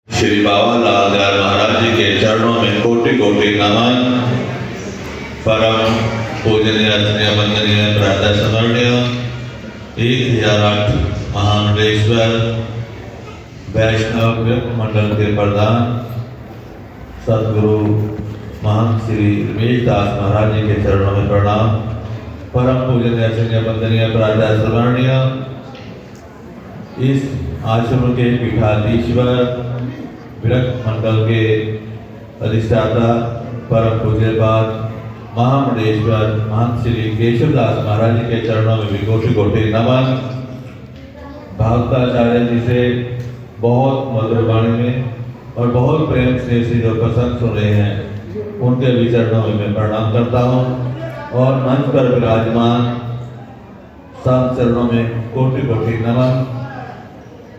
श्री बाबा लाल दयाल महाराज जी के चरणों में कोटि कोटि नमन। परम पूजनीय रत्नीय वंदनीय प्रातः स्मरणीय 1008 महामंडलेश्वर वैष्णव मंडल के प्रधान सदगुरु महंत श्री रमेश दास महाराज जी के चरणों में प्रणाम। परम पूजनीय रत्नीय वंदनीय प्रातः स्मरणीय इस आश्रम के पीठाधीश्वर विरक्त मंडल के अधिष्ठाता परम पूज्यपाद महामंडलेश्वर महंत श्री केशवदास महाराज जी के चरणों में भी कोटि कोटि नमन। भागवताचार्य जी से बहुत मधुर वाणी में और बहुत प्रेम से जो प्रसंग सुन रहे हैं उनके भी चरणों में मैं प्रणाम करता हूँ और मंच पर विराजमान सब चरणों में कोटि कोटि नमन।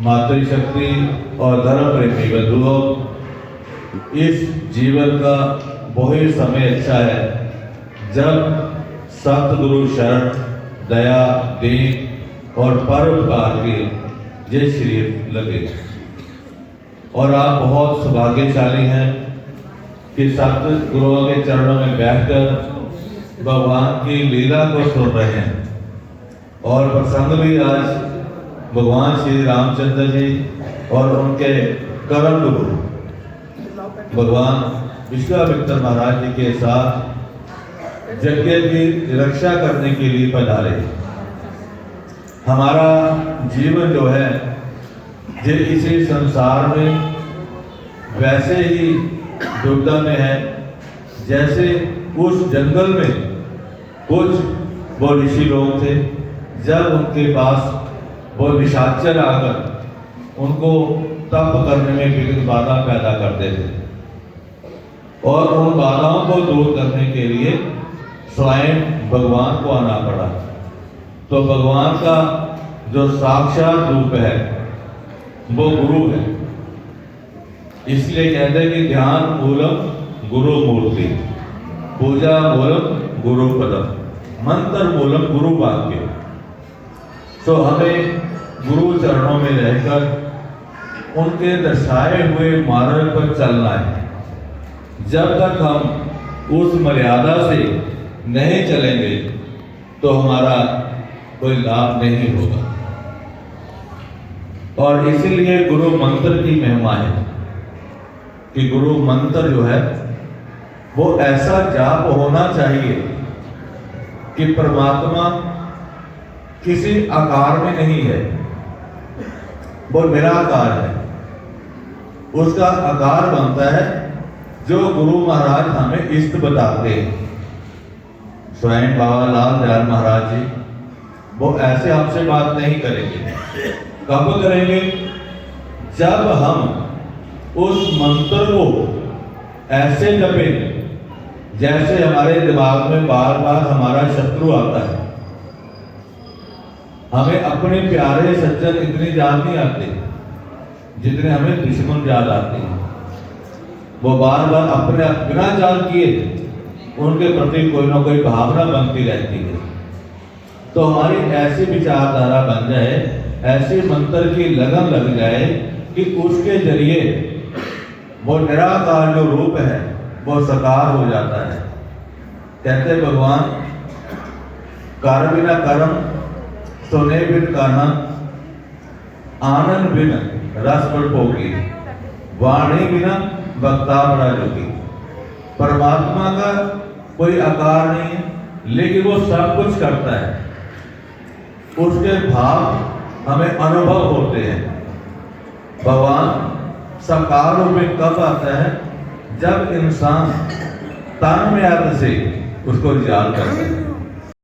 मातृशक्ति और धर्म प्रेमी बंधुओं, इस जीवन का वही समय अच्छा है जब सतगुरु शरण दया दीन और परोपकार के जय श्री लगे। और आप बहुत सौभाग्यशाली हैं कि सतगुरुओं के चरणों में बैठकर भगवान की लीला को सुन रहे हैं। और प्रसंग भी आज भगवान श्री रामचंद्र जी और उनके करम गुरु भगवान विश्वामित्र महाराज जी के साथ यज्ञ की रक्षा करने के लिए पधारे। हमारा जीवन जो है ये इसी संसार में वैसे ही दुविधा में है जैसे उस जंगल में कुछ वो ऋषि लोग थे जब उनके पास वो निशाचर आकर उनको तप करने में विघ्न बाधा पैदा करते थे और उन बाधाओं को दूर करने के लिए स्वयं भगवान को आना पड़ा। तो भगवान का जो साक्षात रूप है वो गुरु है। इसलिए कहते हैं कि ध्यान मूलम गुरु मूर्ति, पूजा मूलम गुरु पदम, मंत्र मूलम गुरु वाक्य। तो हमें गुरु चरणों में रहकर उनके दर्शाए हुए मार्ग पर चलना है। जब तक हम उस मर्यादा से नहीं चलेंगे तो हमारा कोई लाभ नहीं होगा। और इसीलिए गुरु मंत्र की महिमा है कि गुरु मंत्र जो है वो ऐसा जाप होना चाहिए कि परमात्मा किसी आकार में नहीं है, वो निराकार है। उसका आकार बनता है जो गुरु महाराज हमें इष्ट बताते हैं। स्वयं बाबा लाल दयाल महाराज जी वो ऐसे हमसे बात नहीं करेंगे। कब करेंगे? जब हम उस मंत्र को ऐसे जपेंगे जैसे हमारे दिमाग में बार बार हमारा शत्रु आता है। हमें अपने प्यारे सज्जन इतनी याद नहीं आते जितने हमें दुश्मन याद आते हैं। वो बार बार अपने बिना जान किए उनके प्रति कोई ना कोई भावना बनती रहती है। तो हमारी ऐसी विचारधारा बन जाए, ऐसे मंत्र की लगन लग जाए कि उसके जरिए वो निराकार जो रूप है वो साकार हो जाता है। कहते भगवान कर बिना कर्म सोने बिन काना, आनंद बिन रस पर भोगी, वाणी बिना वक्ता बड़ा जोगी। परमात्मा का कोई आकार नहीं है लेकिन वो सब कुछ करता है। उसके भाव हमें अनुभव होते हैं। भगवान साकार रूप में कब आता है? जब इंसान तन में अर्थ से उसको याद करता है।